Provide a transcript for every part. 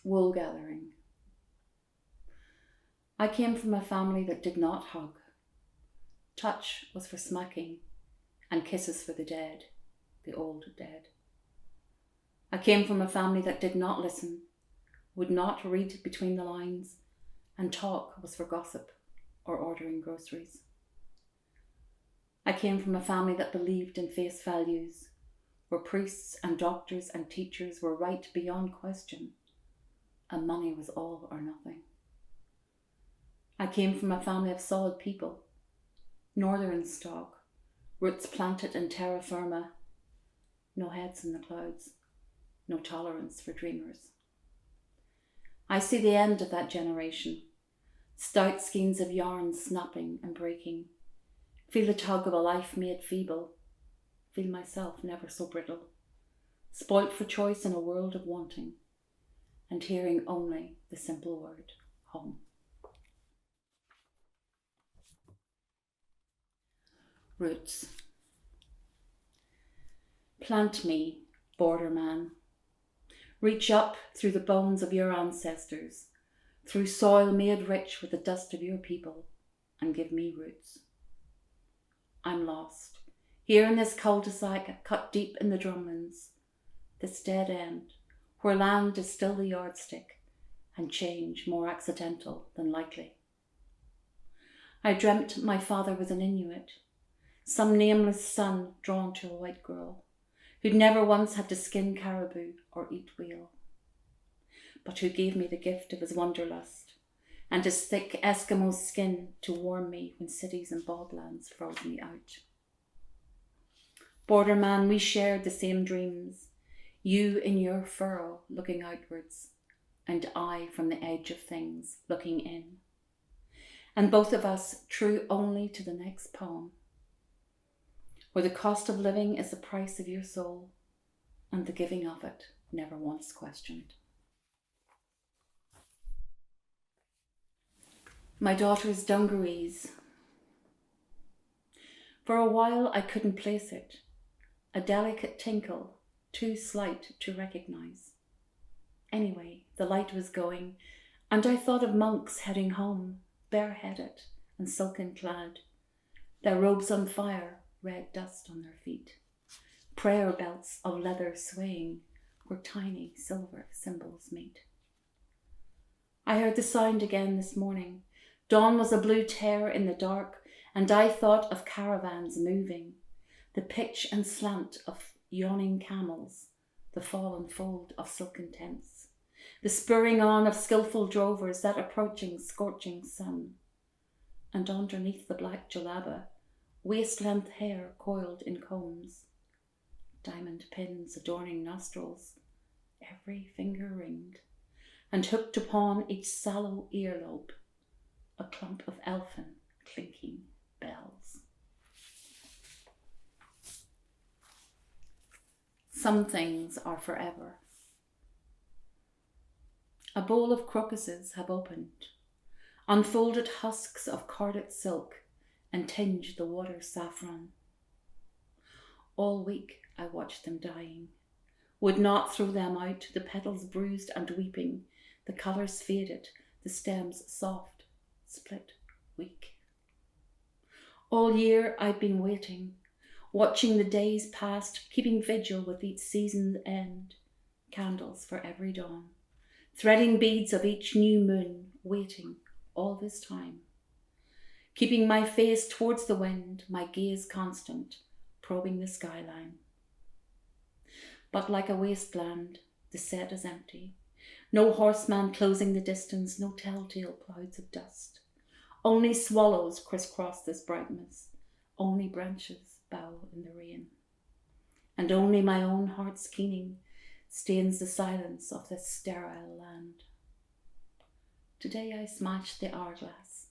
Wool gathering. I came from a family that did not hug. Touch was for smacking, and kisses for the dead, the old dead. I came from a family that did not listen, would not read between the lines, and talk was for gossip or ordering groceries. I came from a family that believed in face values, where priests and doctors and teachers were right beyond question, and money was all or nothing. I came from a family of solid people, northern stock, roots planted in terra firma, no heads in the clouds, no tolerance for dreamers. I see the end of that generation, stout skeins of yarn snapping and breaking, feel the tug of a life made feeble, feel myself never so brittle, spoilt for choice in a world of wanting, and hearing only the simple word, home. Roots. Plant me, border man. Reach up through the bones of your ancestors, through soil made rich with the dust of your people, and give me roots. I'm lost, here in this cul-de-sac cut deep in the drumlins, this dead end, where land is still the yardstick, and change more accidental than likely. I dreamt my father was an Inuit, some nameless son drawn to a white girl, who'd never once had to skin caribou or eat whale, but who gave me the gift of his wanderlust and his thick Eskimo skin to warm me when cities and boglands froze me out. Borderman, we shared the same dreams, you in your furrow looking outwards, and I from the edge of things looking in, and both of us true only to the next poem, where the cost of living is the price of your soul, and the giving of it never once questioned. My daughter's dungarees. For a while I couldn't place it, a delicate tinkle, too slight to recognise. Anyway, the light was going, and I thought of monks heading home, bareheaded and silken clad, their robes on fire, red dust on their feet, prayer belts of leather swaying where tiny silver symbols meet. I heard the sound again this morning. Dawn was a blue tear in the dark, and I thought of caravans moving, the pitch and slant of yawning camels, the fall and fold of silken tents, the spurring on of skillful drovers, that approaching scorching sun. And underneath the black jalaba, waist-length hair coiled in combs, diamond pins adorning nostrils, every finger ringed, and hooked upon each sallow earlobe, a clump of elfin clinking bells. Some things are forever. A bowl of crocuses have opened, unfolded husks of carded silk, and tinged the water saffron. All week I watched them dying, would not throw them out, the petals bruised and weeping, the colours faded, the stems soft, split, weak. All year I'd been waiting, watching the days past, keeping vigil with each season's end, candles for every dawn, threading beads of each new moon, waiting all this time, keeping my face towards the wind, my gaze constant, probing the skyline. But like a wasteland, the set is empty. No horseman closing the distance, no telltale clouds of dust. Only swallows crisscross this brightness, only branches bow in the rain. And only my own heart's keening stains the silence of this sterile land. Today I smashed the hourglass,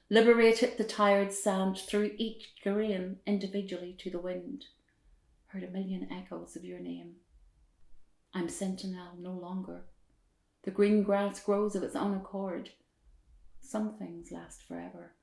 liberated the tired sand, threw each grain individually to the wind, heard a million echoes of your name. I'm sentinel no longer. The green grass grows of its own accord. Some things last forever,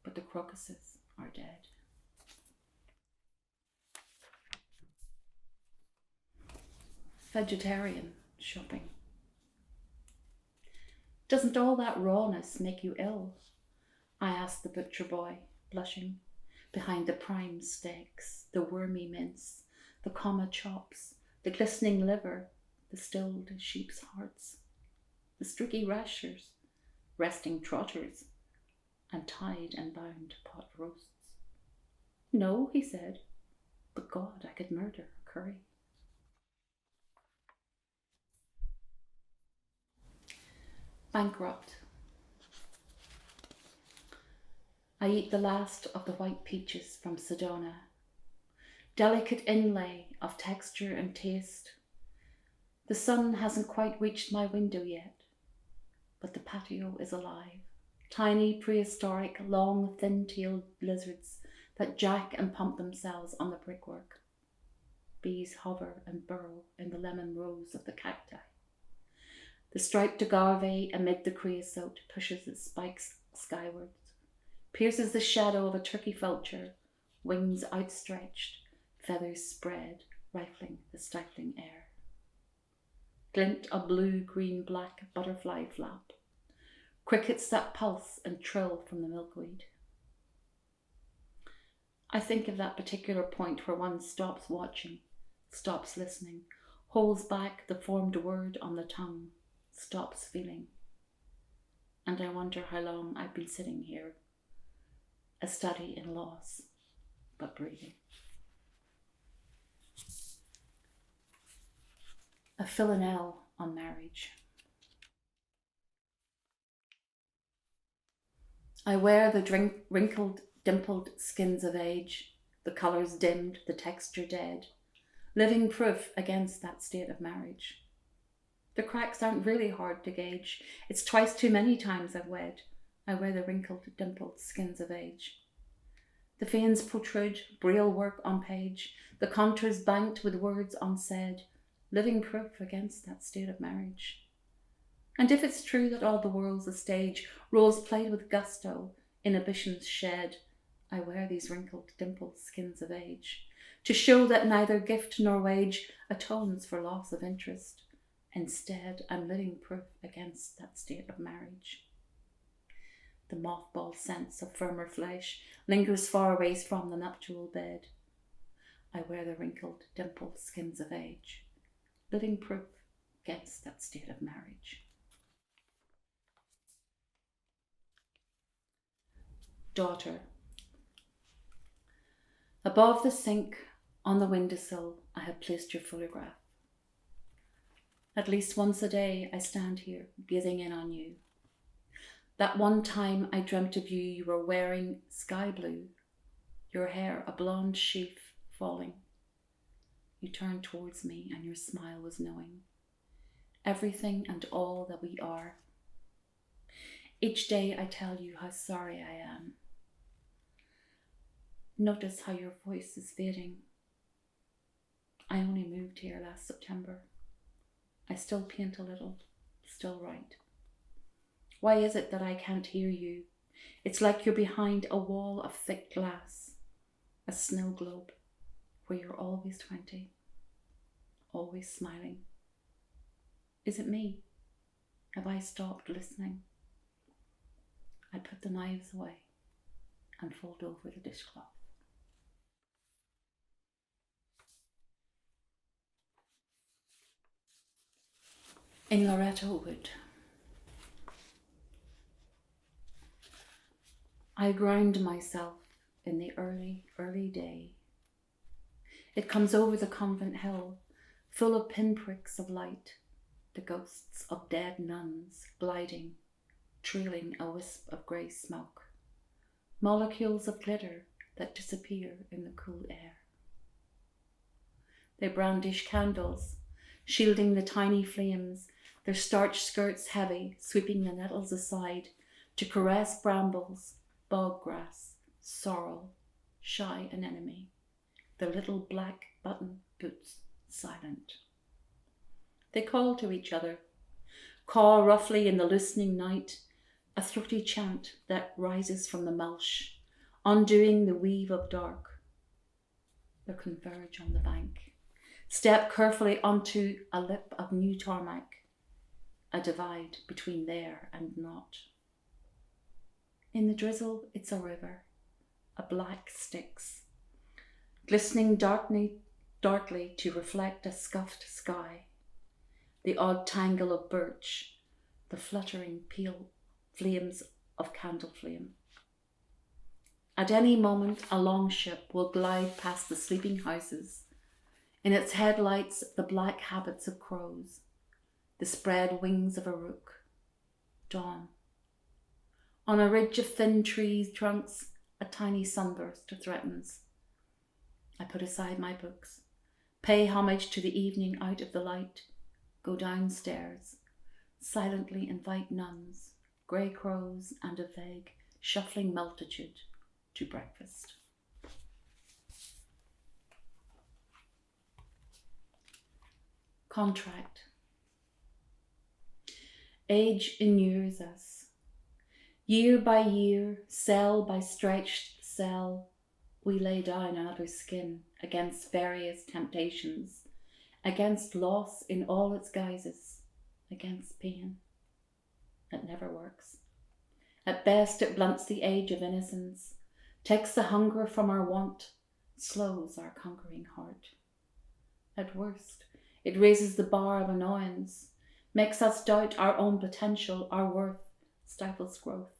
but the crocuses are dead. Vegetarian shopping. Doesn't all that rawness make you ill? I asked the butcher boy, blushing, behind the prime steaks, the wormy mince, the comma chops, the glistening liver, the stilled sheep's hearts, the streaky rashers, resting trotters, and tied and bound pot roasts. No, he said, but God, I could murder a curry. Bankrupt. I eat the last of the white peaches from Sedona. Delicate inlay of texture and taste. The sun hasn't quite reached my window yet, but the patio is alive. Tiny, prehistoric, long, thin-tailed lizards that jack and pump themselves on the brickwork. Bees hover and burrow in the lemon rose of the cacti. The striped agave amid the creosote pushes its spikes skywards, pierces the shadow of a turkey vulture, wings outstretched, feathers spread, rifling the stifling air. Glint of blue, green, black butterfly flap, crickets that pulse and trill from the milkweed. I think of that particular point where one stops watching, stops listening, holds back the formed word on the tongue, stops feeling. And I wonder how long I've been sitting here, a study in loss, but breathing. A Villanelle on marriage. I wear the wrinkled, dimpled skins of age, the colours dimmed, the texture dead, living proof against that state of marriage. The cracks aren't really hard to gauge. It's twice too many times I've wed. I wear the wrinkled, dimpled skins of age. The veins protrude, braille work on page, the contours banked with words unsaid, living proof against that state of marriage. And if it's true that all the world's a stage, roles played with gusto, inhibitions shed, I wear these wrinkled, dimpled skins of age, to show that neither gift nor wage atones for loss of interest. Instead, I'm living proof against that state of marriage. The mothball sense of firmer flesh lingers far away from the nuptial bed. I wear the wrinkled, dimpled skins of age, living proof against that state of marriage. Daughter. Above the sink, on the windowsill, I have placed your photograph. At least once a day I stand here, gazing in on you. That one time I dreamt of you, you were wearing sky blue, your hair a blonde sheaf falling. You turned towards me and your smile was knowing. Everything and all that we are. Each day I tell you how sorry I am. Notice how your voice is fading. I only moved here last September. I still paint a little, still write. Why is it that I can't hear you? It's like you're behind a wall of thick glass, a snow globe, where you're always 20, always smiling. Is it me? Have I stopped listening? I put the knives away and fold over the dishcloth. In Loreto Wood. I ground myself in the early, early day. It comes over the convent hill, full of pinpricks of light, the ghosts of dead nuns gliding, trailing a wisp of grey smoke, molecules of glitter that disappear in the cool air. They brandish candles, shielding the tiny flames, their starched skirts heavy, sweeping the nettles aside to caress brambles, bog grass, sorrel, shy anemone, the little black button boots silent. They call to each other, caw roughly in the loosening night, a throaty chant that rises from the mulch, undoing the weave of dark. They converge on the bank, step carefully onto a lip of new tarmac, a divide between there and not. In the drizzle, it's a river, a black Styx, glistening darkly to reflect a scuffed sky, the odd tangle of birch, the fluttering flames of candle flame. At any moment, a longship will glide past the sleeping houses, in its headlights the black habits of crows, the spread wings of a rook. Dawn. On a ridge of thin tree trunks, a tiny sunburst threatens. I put aside my books, pay homage to the evening out of the light, go downstairs, silently invite nuns, grey crows, and a vague, shuffling multitude to breakfast. Contract. Age inures us. Year by year, cell by stretched cell, we lay down another skin against various temptations, against loss in all its guises, against pain. It never works. At best, it blunts the age of innocence, takes the hunger from our want, slows our conquering heart. At worst, it raises the bar of annoyance, makes us doubt our own potential, our worth, stifles growth,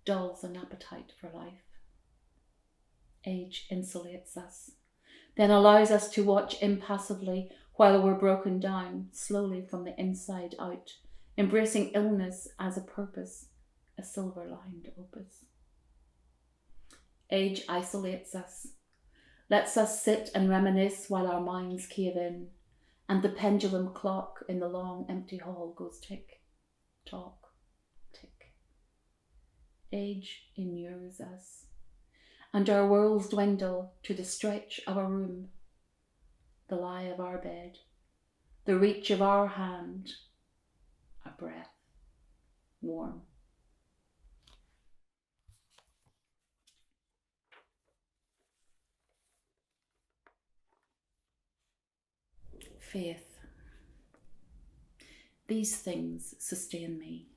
dulls an appetite for life. Age insulates us, then allows us to watch impassively while we're broken down, slowly from the inside out, embracing illness as a purpose, a silver-lined opus. Age isolates us, lets us sit and reminisce while our minds cave in, and the pendulum clock in the long empty hall goes tick, tock, tick. Age inures us, and our worlds dwindle to the stretch of a room, the lie of our bed, the reach of our hand, a breath, warm. Faith. These things sustain me.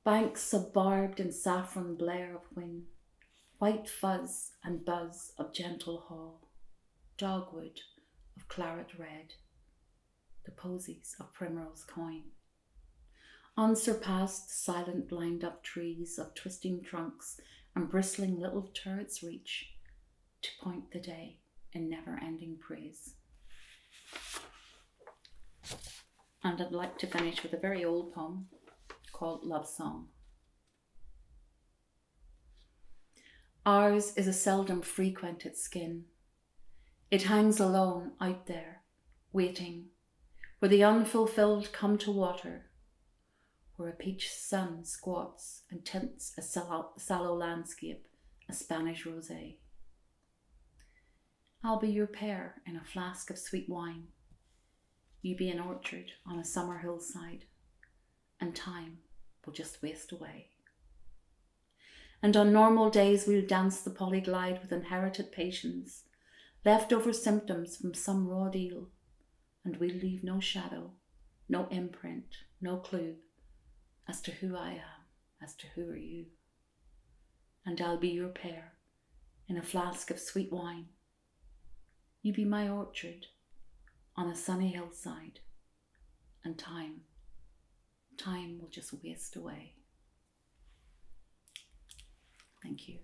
Banks of barbed and saffron blare of wing, white fuzz and buzz of gentle haw, dogwood of claret red, the posies of primrose coin. Unsurpassed, silent, lined-up trees of twisting trunks and bristling little turrets reach to point the day in never-ending praise. And I'd like to finish with a very old poem called Love Song. Ours is a seldom frequented skin. It hangs alone out there, waiting, where the unfulfilled come to water, where a peach sun squats and tints a sallow landscape, a Spanish rosé. I'll be your pear in a flask of sweet wine. You be an orchard on a summer hillside, and time will just waste away. And on normal days we'll dance the polyglide with inherited patience, leftover symptoms from some raw deal, and we'll leave no shadow, no imprint, no clue as to who I am, as to who are you. And I'll be your pear in a flask of sweet wine. You be my orchard on a sunny hillside, and time will just waste away. Thank you.